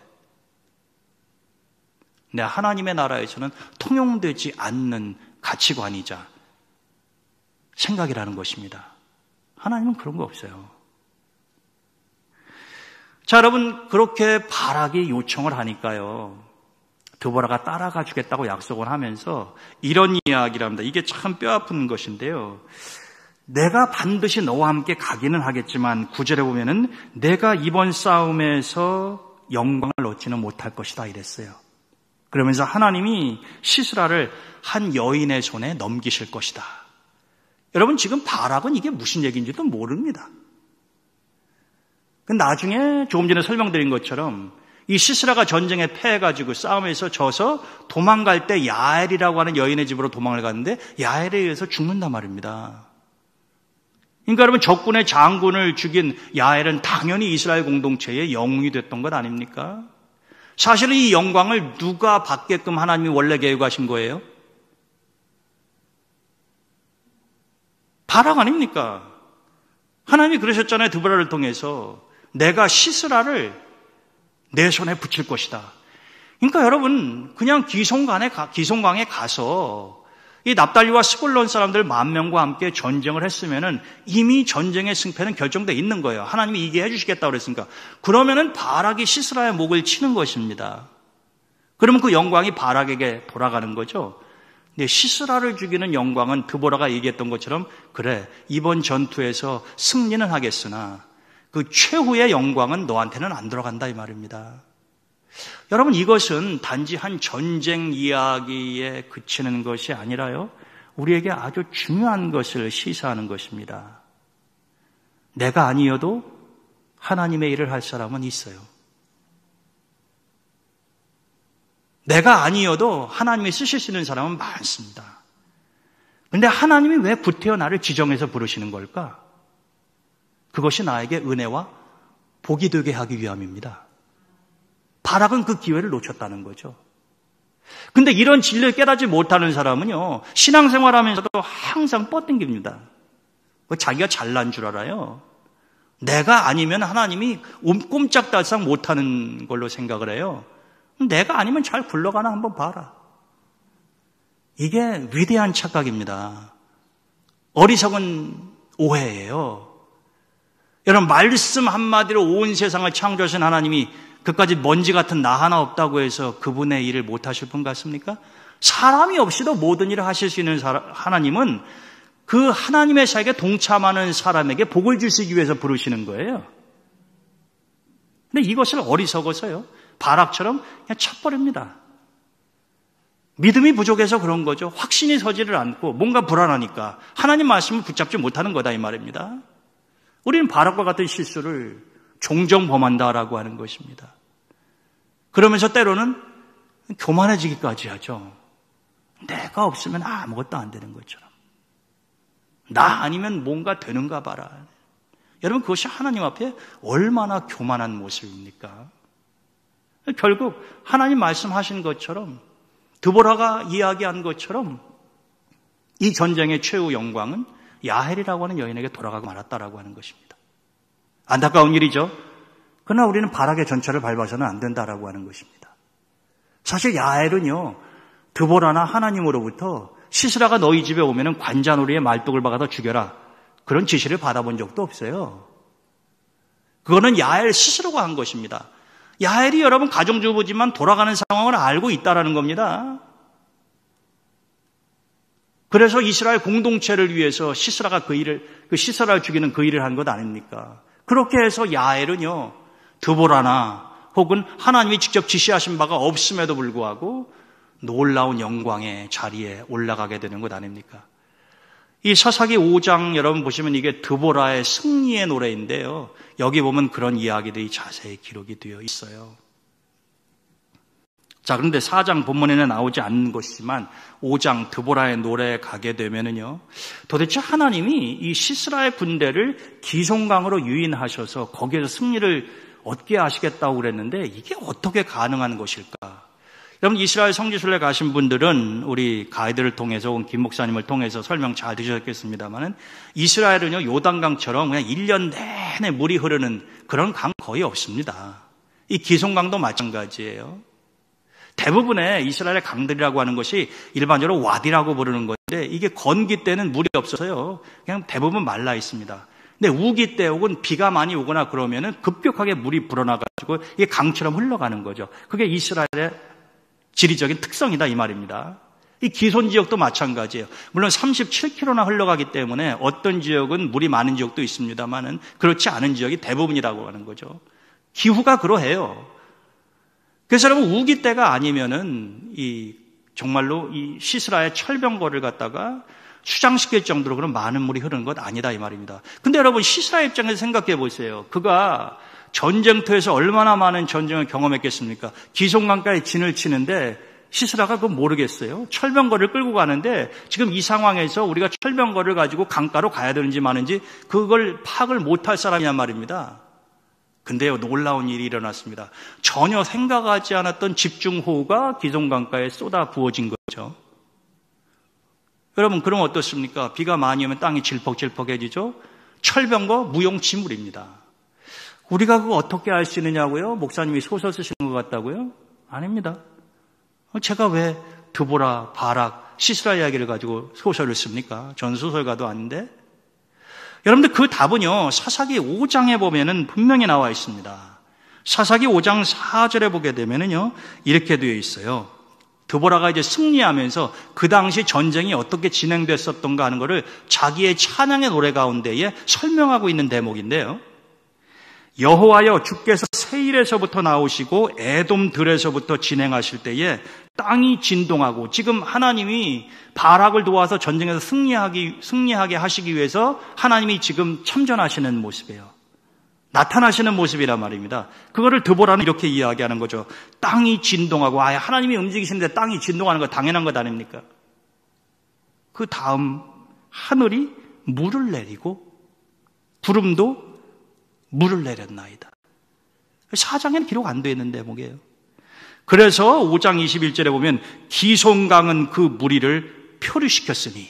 근데 하나님의 나라에서는 통용되지 않는 가치관이자 생각이라는 것입니다. 하나님은 그런 거 없어요. 자, 여러분, 그렇게 바락이 요청을 하니까요, 드보라가 따라가 주겠다고 약속을 하면서 이런 이야기를 합니다. 이게 참 뼈아픈 것인데요. 내가 반드시 너와 함께 가기는 하겠지만 9절에 보면은 내가 이번 싸움에서 영광을 얻지는 못할 것이다 이랬어요. 그러면서 하나님이 시스라를 한 여인의 손에 넘기실 것이다. 여러분, 지금 바락은 이게 무슨 얘기인지도 모릅니다. 나중에 조금 전에 설명드린 것처럼 이 시스라가 전쟁에 패해가지고 싸움에서 져서 도망갈 때 야엘이라고 하는 여인의 집으로 도망을 갔는데 야엘에 의해서 죽는단 말입니다. 그러니까 여러분, 적군의 장군을 죽인 야엘은 당연히 이스라엘 공동체의 영웅이 됐던 것 아닙니까? 사실은 이 영광을 누가 받게끔 하나님이 원래 계획하신 거예요? 바락 아닙니까? 하나님이 그러셨잖아요. 드보라를 통해서 내가 시스라를 내 손에 붙일 것이다. 그러니까 여러분, 그냥 기송강에 가서 이 납달리와 스불론 사람들 10,000명과 함께 전쟁을 했으면은 이미 전쟁의 승패는 결정되어 있는 거예요. 하나님이 이기게 해주시겠다고 그랬으니까. 그러면은 바락이 시스라의 목을 치는 것입니다. 그러면 그 영광이 바락에게 돌아가는 거죠. 근데 시스라를 죽이는 영광은 드보라가 얘기했던 것처럼 그래, 이번 전투에서 승리는 하겠으나 그 최후의 영광은 너한테는 안 들어간다 이 말입니다. 여러분, 이것은 단지 한 전쟁 이야기에 그치는 것이 아니라요, 우리에게 아주 중요한 것을 시사하는 것입니다. 내가 아니어도 하나님의 일을 할 사람은 있어요. 내가 아니어도 하나님이 쓰실 수 있는 사람은 많습니다. 그런데 하나님이 왜 구태여 나를 지정해서 부르시는 걸까? 그것이 나에게 은혜와 복이 되게 하기 위함입니다. 바락은 그 기회를 놓쳤다는 거죠. 근데 이런 진리를 깨닫지 못하는 사람은요, 신앙생활하면서도 항상 뻗댕깁니다. 자기가 잘난 줄 알아요. 내가 아니면 하나님이 꼼짝달싹 못하는 걸로 생각을 해요. 내가 아니면 잘 굴러가나 한번 봐라. 이게 위대한 착각입니다. 어리석은 오해예요. 여러분, 말씀 한마디로 온 세상을 창조하신 하나님이 그까지 먼지 같은 나 하나 없다고 해서 그분의 일을 못하실 분 같습니까? 사람이 없이도 모든 일을 하실 수 있는 하나님은 그 하나님의 사역에 동참하는 사람에게 복을 주시기 위해서 부르시는 거예요. 근데 이것을 어리석어서요, 바락처럼 그냥 쳐버립니다. 믿음이 부족해서 그런 거죠. 확신이 서지를 않고 뭔가 불안하니까 하나님 말씀을 붙잡지 못하는 거다 이 말입니다. 우리는 바락과 같은 실수를 종종 범한다라고 하는 것입니다. 그러면서 때로는 교만해지기까지 하죠. 내가 없으면 아무것도 안 되는 것처럼. 나 아니면 뭔가 되는가 봐라. 여러분, 그것이 하나님 앞에 얼마나 교만한 모습입니까? 결국 하나님 말씀하신 것처럼, 드보라가 이야기한 것처럼 이 전쟁의 최후 영광은 야헬이라고 하는 여인에게 돌아가고 말았다라고 하는 것입니다. 안타까운 일이죠. 그러나 우리는 바락의 전철을 밟아서는 안 된다라고 하는 것입니다. 사실 야헬은요, 드보라나 하나님으로부터 시스라가 너희 집에 오면은 관자놀이에 말뚝을 박아서 죽여라, 그런 지시를 받아본 적도 없어요. 그거는 야헬 스스로가 한 것입니다. 야헬이 여러분 가정주부지만 돌아가는 상황을 알고 있다라는 겁니다. 그래서 이스라엘 공동체를 위해서 시스라가 시스라를 죽이는 그 일을 한 것 아닙니까? 그렇게 해서 야헬은요, 드보라나 혹은 하나님이 직접 지시하신 바가 없음에도 불구하고 놀라운 영광의 자리에 올라가게 되는 것 아닙니까? 이 사사기 5장 여러분 보시면 이게 드보라의 승리의 노래인데요, 여기 보면 그런 이야기들이 자세히 기록이 되어 있어요. 자, 그런데 4장 본문에는 나오지 않는 것이지만 5장 드보라의 노래에 가게 되면은요, 도대체 하나님이 이 시스라의 군대를 기송강으로 유인하셔서 거기에서 승리를 얻게 하시겠다고 그랬는데 이게 어떻게 가능한 것일까? 여러분, 이스라엘 성지순례 가신 분들은 우리 가이드를 통해서 혹은 김 목사님을 통해서 설명 잘 들으셨겠습니다만은 이스라엘은요, 요단강처럼 그냥 1년 내내 물이 흐르는 그런 강 거의 없습니다. 이 기송강도 마찬가지예요. 대부분의 이스라엘의 강들이라고 하는 것이 일반적으로 와디라고 부르는 것이 있는데 이게 건기 때는 물이 없어서요. 그냥 대부분 말라 있습니다. 근데 우기 때 혹은 비가 많이 오거나 그러면은 급격하게 물이 불어나가지고 이게 강처럼 흘러가는 거죠. 그게 이스라엘의 지리적인 특성이다 이 말입니다. 이 기손 지역도 마찬가지예요. 물론 37km나 흘러가기 때문에 어떤 지역은 물이 많은 지역도 있습니다만은 그렇지 않은 지역이 대부분이라고 하는 거죠. 기후가 그러해요. 그래서 여러분 우기 때가 아니면은 정말로 이 시스라의 철병거를 갖다가 수장시킬 정도로 그런 많은 물이 흐르는 것 아니다 이 말입니다. 근데 여러분 시스라 입장에서 생각해 보세요. 그가 전쟁터에서 얼마나 많은 전쟁을 경험했겠습니까? 기손강가에 진을 치는데 시스라가 그거 모르겠어요. 철병거를 끌고 가는데 지금 이 상황에서 우리가 철병거를 가지고 강가로 가야 되는지 마는지 그걸 파악을 못할 사람이란 말입니다. 근데요, 놀라운 일이 일어났습니다. 전혀 생각하지 않았던 집중호우가 기손강가에 쏟아 부어진 거죠. 여러분, 그럼 어떻습니까? 비가 많이 오면 땅이 질퍽질퍽해지죠? 철병거 무용지물입니다. 우리가 그거 어떻게 알 수 있느냐고요? 목사님이 소설 쓰시는 것 같다고요? 아닙니다. 제가 왜 드보라, 바락, 시스라 이야기를 가지고 소설을 씁니까? 전 소설가도 아닌데. 여러분들 그 답은요, 사사기 5장에 보면은 분명히 나와 있습니다. 사사기 5장 4절에 보게 되면은요, 이렇게 되어 있어요. 드보라가 이제 승리하면서 그 당시 전쟁이 어떻게 진행됐었던가 하는 것을 자기의 찬양의 노래 가운데에 설명하고 있는 대목인데요. 여호와여 주께서 세일에서부터 나오시고 에돔 들에서부터 진행하실 때에 땅이 진동하고 지금 하나님이 바락을 도와서 전쟁에서 승리하게 하시기 위해서 하나님이 지금 참전하시는 모습이에요. 나타나시는 모습이란 말입니다. 그거를 드보라는 이렇게 이야기하는 거죠. 땅이 진동하고 하나님이 움직이시는데 땅이 진동하는 거 당연한 것 아닙니까? 그 다음 하늘이 물을 내리고 구름도 물을 내렸나이다. 4장에는 기록 안 되어 있는 대목이에요. 그래서 5장 21절에 보면 기손강은 그 무리를 표류시켰으니,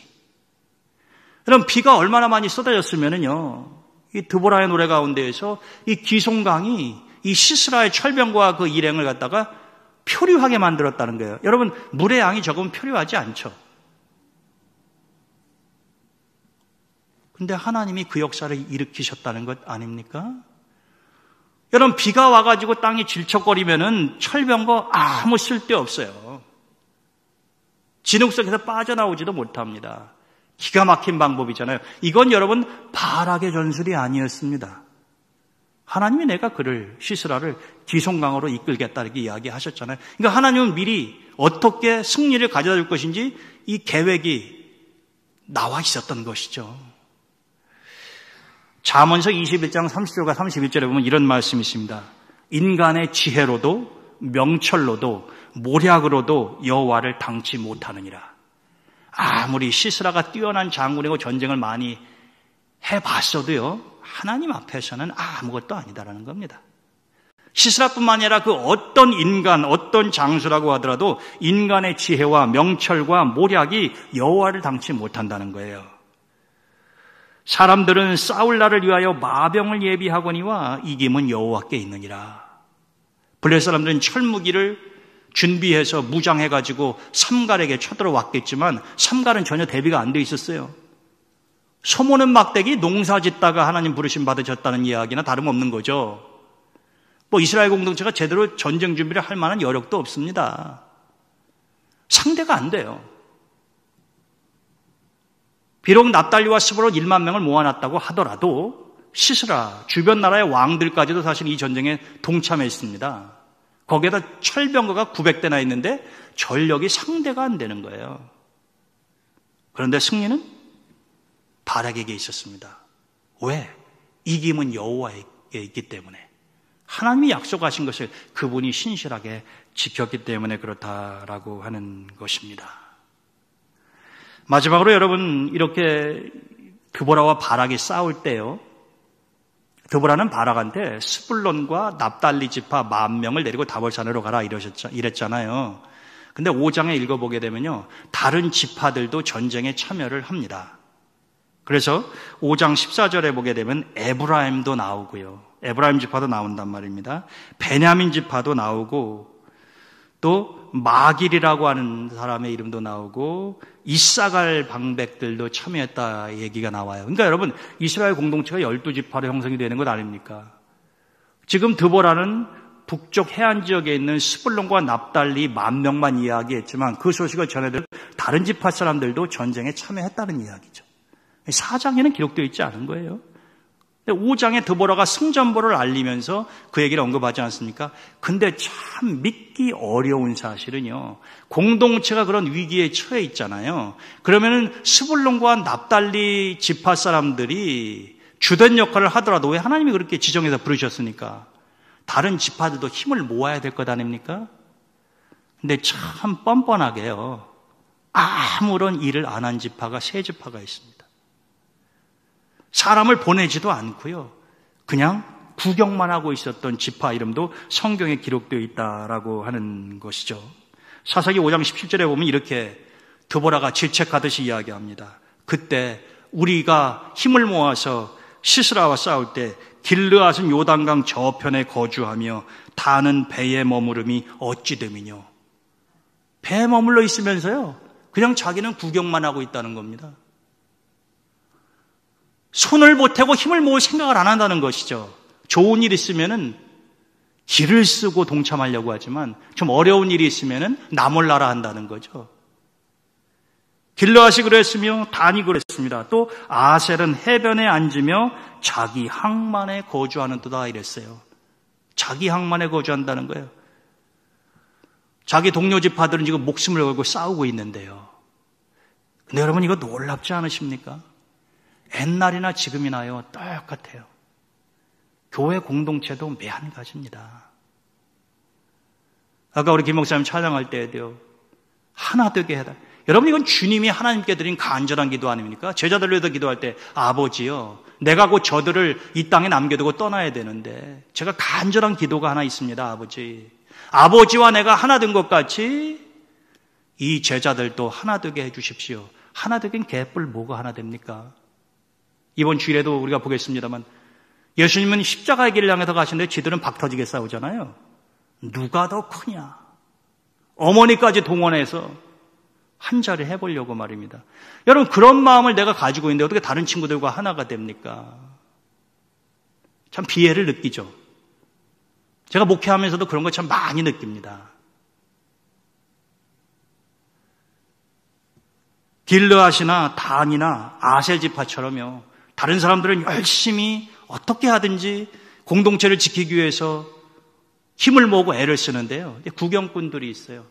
그럼 비가 얼마나 많이 쏟아졌으면은요, 이 드보라의 노래 가운데에서 이 기손강이 이 시스라의 철병과 그 일행을 갖다가 표류하게 만들었다는 거예요. 여러분, 물의 양이 적으면 표류하지 않죠. 근데 하나님이 그 역사를 일으키셨다는 것 아닙니까? 여러분, 비가 와가지고 땅이 질척거리면은 철병거 아무 쓸데 없어요. 진흙 속에서 빠져나오지도 못합니다. 기가 막힌 방법이잖아요. 이건 여러분 바락의 전술이 아니었습니다. 하나님이 내가 그를 시스라를 기손강으로 이끌겠다 이렇게 이야기하셨잖아요. 그러니까 하나님은 미리 어떻게 승리를 가져다 줄 것인지 이 계획이 나와 있었던 것이죠. 잠언서 21장 30절과 31절에 보면 이런 말씀이 있습니다. 인간의 지혜로도 명철로도 모략으로도 여호와를 당치 못하느니라. 아무리 시스라가 뛰어난 장군이고 전쟁을 많이 해봤어도요, 하나님 앞에서는 아무것도 아니다라는 겁니다. 시스라뿐만 아니라 그 어떤 인간, 어떤 장수라고 하더라도 인간의 지혜와 명철과 모략이 여호와를 당치 못한다는 거예요. 사람들은 싸울 날을 위하여 마병을 예비하거니와 이김은 여호와께 있느니라. 블레셋 사람들은 철무기를 준비해서 무장해가지고 삼갈에게 쳐들어왔겠지만 삼갈은 전혀 대비가 안 돼 있었어요. 소모는 막대기 농사 짓다가 하나님 부르심 받으셨다는 이야기나 다름없는 거죠. 이스라엘 공동체가 제대로 전쟁 준비를 할 만한 여력도 없습니다. 상대가 안 돼요. 비록 납달리와 스불론 1만 명을 모아놨다고 하더라도 시스라 주변 나라의 왕들까지도 사실 이 전쟁에 동참했습니다. 거기에다 철병거가 900대나 있는데 전력이 상대가 안 되는 거예요. 그런데 승리는 바락에게 있었습니다. 왜? 이김은 여호와에게 있기 때문에. 하나님이 약속하신 것을 그분이 신실하게 지켰기 때문에 그렇다라고 하는 것입니다. 마지막으로 여러분, 이렇게 드보라와 바락이 싸울 때요, 드보라는 바락한테 스불론과 납달리 지파 10,000명을 내리고 다볼산으로 가라 이랬잖아요. 근데 5장에 읽어보게 되면요, 다른 지파들도 전쟁에 참여를 합니다. 그래서 5장 14절에 보게 되면 에브라임도 나오고요, 에브라임 지파도 나온단 말입니다. 베냐민 지파도 나오고, 또 마길이라고 하는 사람의 이름도 나오고 이사갈 방백들도 참여했다 얘기가 나와요. 그러니까 여러분, 이스라엘 공동체가 12지파로 형성이 되는 것 아닙니까? 지금 드보라는 북쪽 해안 지역에 있는 스불론과 납달리 10,000명만 이야기했지만 그 소식을 전해들 다른 지파 사람들도 전쟁에 참여했다는 이야기죠. 4장에는 기록되어 있지 않은 거예요. 5장에 드보라가 승전보를 알리면서 그 얘기를 언급하지 않습니까? 근데 참 믿기 어려운 사실은요, 공동체가 그런 위기에 처해 있잖아요. 그러면은 스불론과 납달리 지파 사람들이 주된 역할을 하더라도 왜 하나님이 그렇게 지정해서 부르셨습니까? 다른 지파들도 힘을 모아야 될 것 아닙니까? 근데 참 뻔뻔하게요, 아무런 일을 안 한 지파가 3지파가 있습니다. 사람을 보내지도 않고요, 그냥 구경만 하고 있었던 지파 이름도 성경에 기록되어 있다라고 하는 것이죠. 사사기 5장 17절에 보면 이렇게 드보라가 질책하듯이 이야기합니다. 그때 우리가 힘을 모아서 시스라와 싸울 때 길르앗은 요단강 저편에 거주하며 다는 배에 머무름이 어찌 됨이뇨. 배에 머물러 있으면서요, 그냥 자기는 구경만 하고 있다는 겁니다. 손을 보태고 힘을 모을 생각을 안 한다는 것이죠. 좋은 일 있으면은 길을 쓰고 동참하려고 하지만 좀 어려운 일이 있으면은 나 몰라라 한다는 거죠. 길르앗이 그랬으며 단이 그랬습니다. 또 아셀은 해변에 앉으며 자기 항만에 거주하는도다 이랬어요. 자기 항만에 거주한다는 거예요. 자기 동료 지파들은 지금 목숨을 걸고 싸우고 있는데요. 근데 여러분, 이거 놀랍지 않으십니까? 옛날이나 지금이나요, 똑같아요. 교회 공동체도 매한가지입니다. 아까 우리 김 목사님 찬양할 때에도요, 하나 되게 해라. 여러분, 이건 주님이 하나님께 드린 간절한 기도 아닙니까? 제자들을 위해서 기도할 때, 아버지요, 내가 곧 저들을 이 땅에 남겨두고 떠나야 되는데 제가 간절한 기도가 하나 있습니다. 아버지와 내가 하나 된 것 같이 이 제자들도 하나 되게 해주십시오. 하나 되긴 개뿔 뭐가 하나 됩니까? 이번 주일에도 우리가 보겠습니다만, 예수님은 십자가의 길을 향해서 가시는데 지들은 박 터지게 싸우잖아요. 누가 더 크냐? 어머니까지 동원해서 한 자리 해보려고 말입니다. 여러분, 그런 마음을 내가 가지고 있는데 어떻게 다른 친구들과 하나가 됩니까? 참 비애를 느끼죠. 제가 목회하면서도 그런 거 참 많이 느낍니다. 길르앗이나 단이나 아셀 지파처럼요, 다른 사람들은 열심히 어떻게 하든지 공동체를 지키기 위해서 힘을 모으고 애를 쓰는데요, 구경꾼들이 있어요.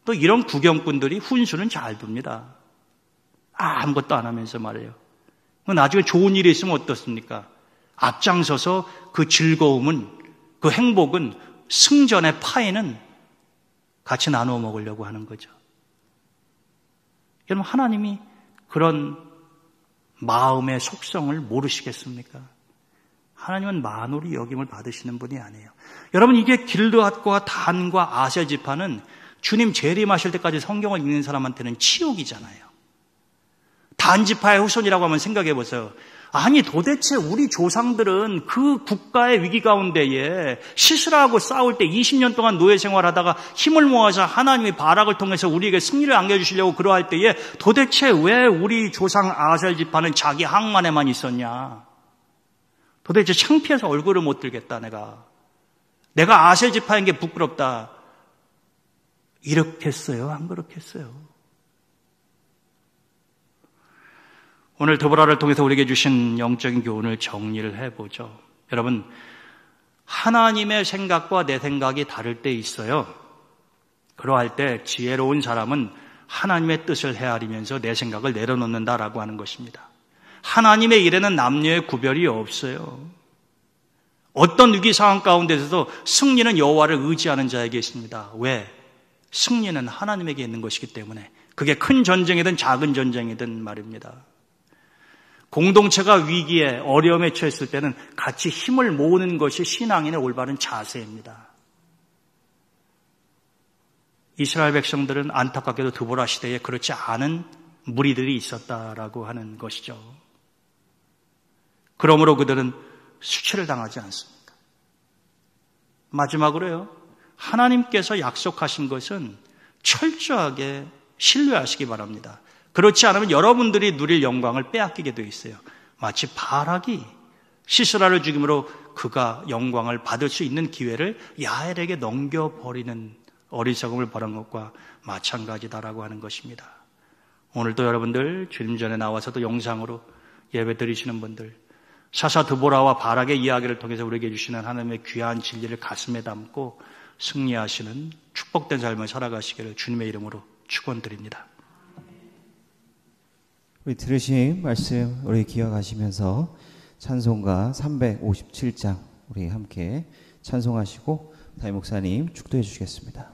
또 이런 구경꾼들이 훈수는 잘 둡니다. 아무것도 안 하면서 말이에요. 나중에 좋은 일이 있으면 어떻습니까? 앞장서서 그 즐거움은, 그 행복은, 승전의 파에는 같이 나누어 먹으려고 하는 거죠. 여러분, 하나님이 그런 마음의 속성을 모르시겠습니까? 하나님은 만홀히 여김을 받으시는 분이 아니에요. 여러분, 이게 길르앗과 단과 아셀 지파는 주님 재림하실 때까지 성경을 읽는 사람한테는 치욕이잖아요. 단 지파의 후손이라고 하면 생각해 보세요. 아니, 도대체 우리 조상들은 그 국가의 위기 가운데에 시스라하고 싸울 때 20년 동안 노예 생활하다가 힘을 모아서 하나님이 바락을 통해서 우리에게 승리를 안겨주시려고 그러할 때에 도대체 왜 우리 조상 아셀 지파는 자기 항만에만 있었냐? 도대체 창피해서 얼굴을 못 들겠다. 내가 아셀 지파인 게 부끄럽다. 이렇게 했어요? 안 그렇게 했어요? 오늘 드보라를 통해서 우리에게 주신 영적인 교훈을 정리를 해보죠. 여러분, 하나님의 생각과 내 생각이 다를 때 있어요. 그러할 때 지혜로운 사람은 하나님의 뜻을 헤아리면서 내 생각을 내려놓는다라고 하는 것입니다. 하나님의 일에는 남녀의 구별이 없어요. 어떤 위기 상황 가운데서도 승리는 여호와를 의지하는 자에게 있습니다. 왜? 승리는 하나님에게 있는 것이기 때문에. 그게 큰 전쟁이든 작은 전쟁이든 말입니다. 공동체가 위기에 어려움에 처했을 때는 같이 힘을 모으는 것이 신앙인의 올바른 자세입니다. 이스라엘 백성들은 안타깝게도 드보라 시대에 그렇지 않은 무리들이 있었다라고 하는 것이죠. 그러므로 그들은 수치를 당하지 않습니다. 마지막으로요, 하나님께서 약속하신 것은 철저하게 신뢰하시기 바랍니다. 그렇지 않으면 여러분들이 누릴 영광을 빼앗기게 되어 있어요. 마치 바락이 시스라를 죽임으로 그가 영광을 받을 수 있는 기회를 야엘에게 넘겨버리는 어리석음을 벌한 것과 마찬가지다라고 하는 것입니다. 오늘도 여러분들 주님 전에 나와서도 영상으로 예배 드리시는 분들, 사사 드보라와 바락의 이야기를 통해서 우리에게 주시는 하나님의 귀한 진리를 가슴에 담고 승리하시는 축복된 삶을 살아가시기를 주님의 이름으로 축원드립니다. 우리 들으신 말씀 우리 기억하시면서 찬송가 357장 우리 함께 찬송하시고 담임 목사님 축도해 주시겠습니다.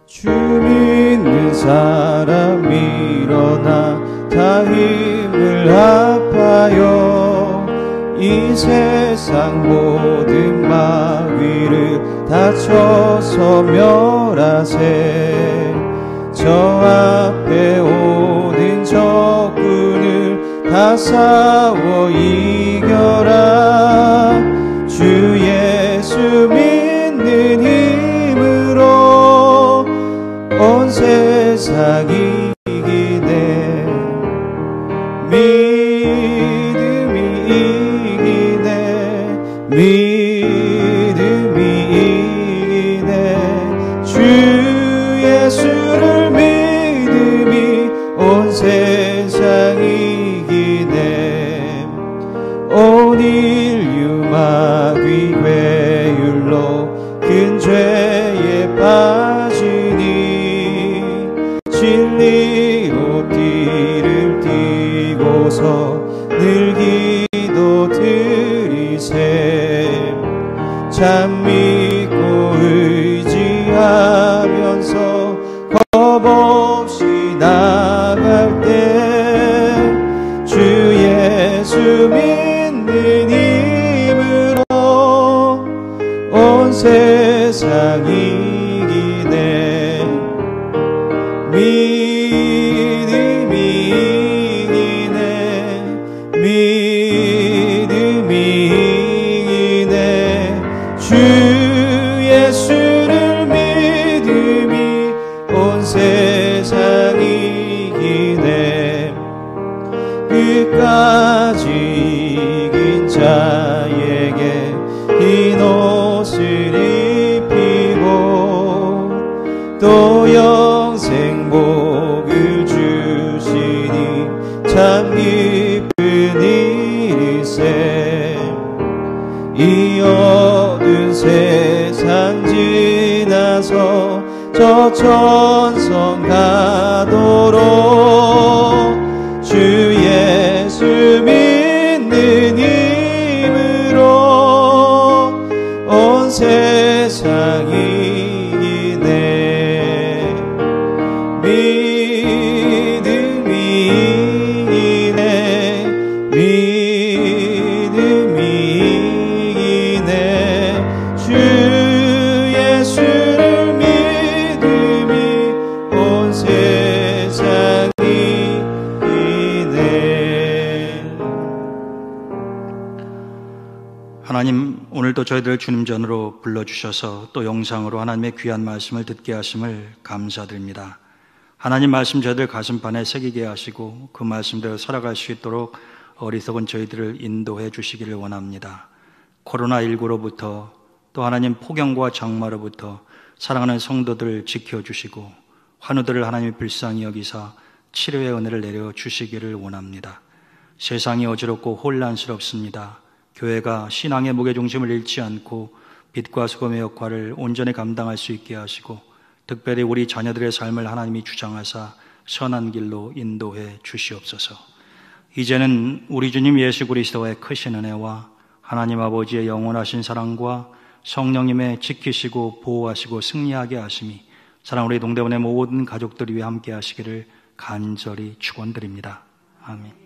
주 믿는 사람 일어나 다 힘을 합하여 이 세상 모든 마귀를 다 쳐서 멸하세. 저 앞에 오는 적군을 다 싸워 이겨라. 주 예수 믿는 힘으로 온 세상 이기네. 믿음이 이기네. 믿음이 이기네. 주 예수를 믿음이 온 세상 이기네. 온 인류 마귀 괴율로 큰 죄에 빠지니 진리로 띠를 띠고서 늘 기도 드리세. 참 믿고 의지하면서 겁없이 나갈 때 주 예수 믿는 힘으로 온 세상 이기네. 믿음이 이기네. 믿음이 이기네. 주 예수를 믿음이 온 세상 이기네. 끝까지 이긴 자에게 흰 옷을 입히고 또 영생 복을 주시니 참 기쁜 일일세. 이 어두운 세상 지나서 저 천성 가도록 주 예수 믿는 힘으로 온 세상 이기네. 믿음이 이기네. 믿음이 이기네. 주 예수를 믿음이 온 세상 하나님, 오늘도 저희들을 주님 전으로 불러주셔서 또 영상으로 하나님의 귀한 말씀을 듣게 하심을 감사드립니다. 하나님 말씀 저희들 가슴판에 새기게 하시고 그 말씀대로 살아갈 수 있도록 어리석은 저희들을 인도해 주시기를 원합니다. 코로나19로부터 또 하나님 폭염과 장마로부터 사랑하는 성도들을 지켜주시고 환우들을 하나님이 불쌍히 여기사 치료의 은혜를 내려 주시기를 원합니다. 세상이 어지럽고 혼란스럽습니다. 교회가 신앙의 무게중심을 잃지 않고 빛과 소금의 역할을 온전히 감당할 수 있게 하시고 특별히 우리 자녀들의 삶을 하나님이 주장하사 선한 길로 인도해 주시옵소서. 이제는 우리 주님 예수 그리스도의 크신 은혜와 하나님 아버지의 영원하신 사랑과 성령님의 지키시고 보호하시고 승리하게 하심이 사랑 우리 동대원의 모든 가족들 위해 함께 하시기를 간절히 축원드립니다. 아멘.